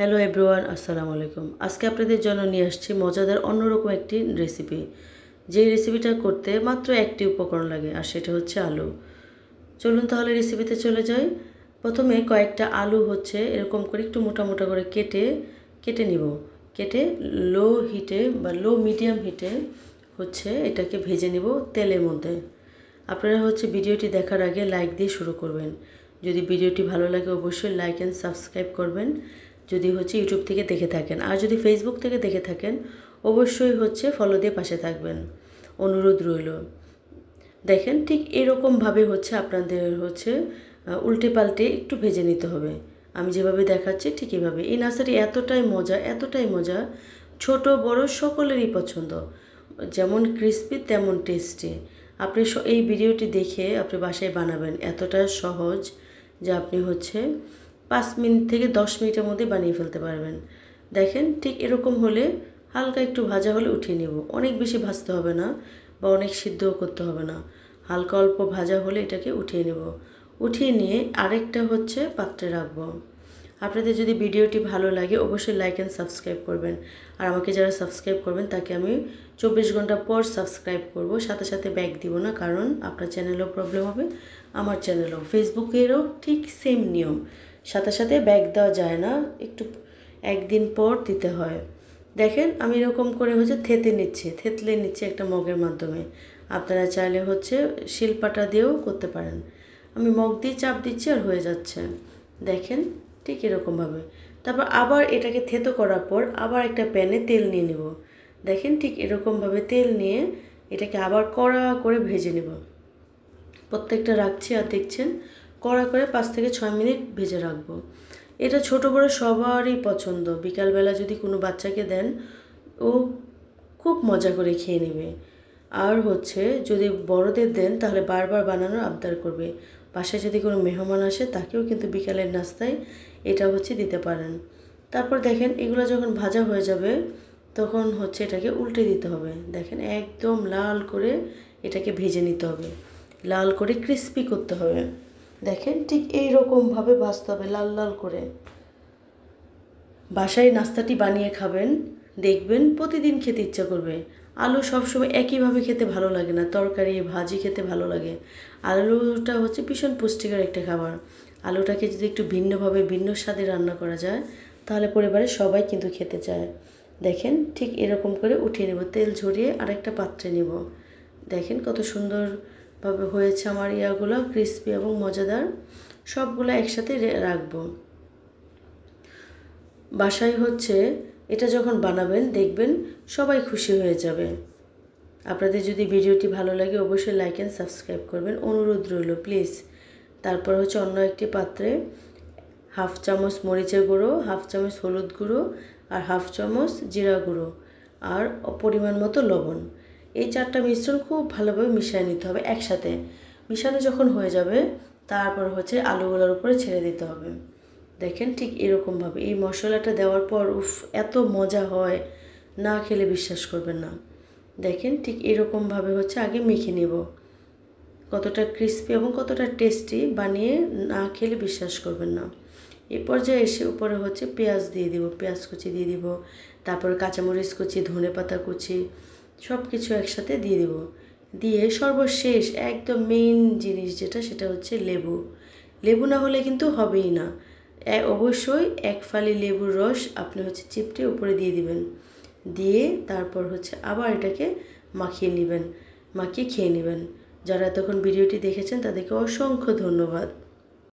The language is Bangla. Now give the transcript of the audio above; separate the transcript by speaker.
Speaker 1: হ্যালো এভরিওয়ান, আসসালামু আলাইকুম। আজকে আপনাদের জন্য নিয়ে আসছি মজাদার অন্যরকম একটি রেসিপি। যে রেসিপিটা করতে মাত্র একটি উপকরণ লাগে, আর সেটা হচ্ছে আলু। চলুন তাহলে রেসিপিতে চলে যাই। প্রথমে কয়েকটা আলু হচ্ছে এরকম করে একটু মোটা মোটা করে কেটে নিব। কেটে লো হিটে বা লো মিডিয়াম হিটে হচ্ছে এটাকে ভেজে নিব তেলের মধ্যে। আপনারা হচ্ছে ভিডিওটি দেখার আগে লাইক দিয়ে শুরু করবেন। যদি ভিডিওটি ভালো লাগে অবশ্যই লাইক অ্যান্ড সাবস্ক্রাইব করবেন যদি হচ্ছে ইউটিউব থেকে দেখে থাকেন। আর যদি ফেসবুক থেকে দেখে থাকেন অবশ্যই হচ্ছে ফলো দিয়ে পাশে থাকবেন, অনুরোধ রইল। দেখেন ঠিক এরকমভাবে হচ্ছে আপনাদের হচ্ছে উল্টে পাল্টে একটু ভেজে নিতে হবে। আমি যেভাবে দেখাচ্ছি ঠিক এভাবে। এই নাস্তাটি এতটাই মজা, ছোট বড় সকলেরই পছন্দ। যেমন ক্রিস্পি তেমন টেস্টি। আপনি এই ভিডিওটি দেখে আপনি বাসায় বানাবেন। এতটা সহজ যে আপনি হচ্ছে 5 মিনিট থেকে 10 মিনিটের মধ্যে বানিয়ে ফেলতে পারবেন। দেখেন ঠিক এরকম হলে হালকা একটু ভাজা হলে উঠিয়ে নেব। অনেক বেশি ভাজতে হবে না বা অনেক সিদ্ধও করতে হবে না। হালকা অল্প ভাজা হলে এটাকে উঠিয়ে নেব। উঠিয়ে নিয়ে আরেকটা হচ্ছে পাত্রে রাখবো। আপনাদের যদি ভিডিওটি ভালো লাগে অবশ্যই লাইক অ্যান্ড সাবস্ক্রাইব করবেন। আর আমাকে যারা সাবস্ক্রাইব করবেন তাকে আমি 24 ঘন্টা পর সাবস্ক্রাইব করব। সাথে সাথে ব্যাক দিব না, কারণ আপনার চ্যানেলেও প্রবলেম হবে, আমার চ্যানেলেও। ফেসবুকেরও ঠিক সেম নিয়ম, সাথে সাথে ব্যাক দেওয়া যায় না, একটু একদিন পর দিতে হয়। দেখেন আমি এরকম করে হচ্ছে থেতলে নিচ্ছি একটা মগের মাধ্যমে। আপনারা চাইলে হচ্ছে শিলপাটা দিয়েও করতে পারেন। আমি মগ দিয়ে চাপ দিচ্ছি আর হয়ে যাচ্ছে। দেখেন ঠিক এরকমভাবে। তারপর আবার এটাকে থেতো করার পর আবার একটা প্যানে তেল নিয়ে নেব। দেখেন ঠিক এরকমভাবে তেল নিয়ে এটাকে আবার কড়া করে ভেজে নেব। প্রত্যেকটা রাখছি আর দেখছেন কড়া করে 5 থেকে 6 মিনিট ভেজে রাখবো। এটা ছোট বড় সবারই পছন্দ। বিকালবেলা যদি কোনো বাচ্চাকে দেন ও খুব মজা করে খেয়ে নেবে। আর হচ্ছে যদি বড়দের দেন তাহলে বারবার বানানোর আবদার করবে। বাসায় যদি কোনো মেহমান আসে তাকেও কিন্তু বিকালের নাস্তায় এটা হচ্ছে দিতে পারেন। তারপর দেখেন এগুলো যখন ভাজা হয়ে যাবে তখন হচ্ছে এটাকে উল্টে দিতে হবে। দেখেন একদম লাল করে এটাকে ভেজে নিতে হবে, লাল করে ক্রিস্পি করতে হবে। দেখেন ঠিক এইরকমভাবে ভাজতে হবে লাল লাল করে। বাসায় নাস্তাটি বানিয়ে খাবেন, দেখবেন প্রতিদিন খেতে ইচ্ছা করবে। আলু সবসময় একইভাবে খেতে ভালো লাগে না, তরকারি ভাজি খেতে ভালো লাগে। আলুটা হচ্ছে ভীষণ পুষ্টিকর একটা খাবার। আলুটাকে যদি একটু ভিন্নভাবে ভিন্ন স্বাদে রান্না করা যায় তাহলে পরিবারের সবাই কিন্তু খেতে চায়। দেখেন ঠিক এরকম করে উঠিয়ে নেব, তেল ঝরিয়ে আরেকটা পাত্রে নেব। দেখেন কত সুন্দরভাবে হয়েছে আমার ইয়াগুলো, ক্রিস্পি এবং মজাদার। সবগুলো একসাথে রাখবো। বাসায় হচ্ছে এটা যখন বানাবেন দেখবেন সবাই খুশি হয়ে যাবে। আপনাদের যদি ভিডিওটি ভালো লাগে অবশ্যই লাইক অ্যান্ড সাবস্ক্রাইব করবেন, অনুরোধ রইল প্লিজ। তারপর হচ্ছে অন্য একটি পাত্রে 1/2 চামচ মরিচের গুঁড়ো, 1/2 চামচ হলুদ গুঁড়ো আর 1/2 চামচ জিরা গুঁড়ো আর পরিমাণ মতো লবণ। এই 4টা মিশ্রণ খুব ভালোভাবে মিশিয়ে নিতে হবে একসাথে। মিশানো যখন হয়ে যাবে তারপর হচ্ছে আলুগুলোর উপরে ছেড়ে দিতে হবে। দেখেন ঠিক এরকমভাবে এই মশলাটা দেওয়ার পর এত মজা হয়, না খেলে বিশ্বাস করবেন না। দেখেন ঠিক এরকমভাবে হচ্ছে আগে মেখে নেব। কতটা ক্রিস্পি এবং কতটা টেস্টি বানিয়ে না খেলে বিশ্বাস করবেন না। এই পর্যায়ে এসে উপরে হচ্ছে পেঁয়াজ দিয়ে দিব, পেঁয়াজ কুচি দিয়ে দিব, তারপরে কাঁচামরিচ কুচি, ধনেপাতা কুচি সব কিছু একসাথে দিয়ে দিব। দিয়ে সর্বশেষ একদম মেইন জিনিস যেটা সেটা হচ্ছে লেবু। লেবু না হলে কিন্তু হবেই না। অবশ্যই 1 ফালি লেবুর রস আপনি হচ্ছে চিপটে উপরে দিয়ে দিবেন। দিয়ে তারপর হচ্ছে আবার এটাকে মাখিয়ে খেয়ে নেবেন। যারা এতক্ষণ ভিডিওটি দেখেছেন তাদেরকে অসংখ্য ধন্যবাদ।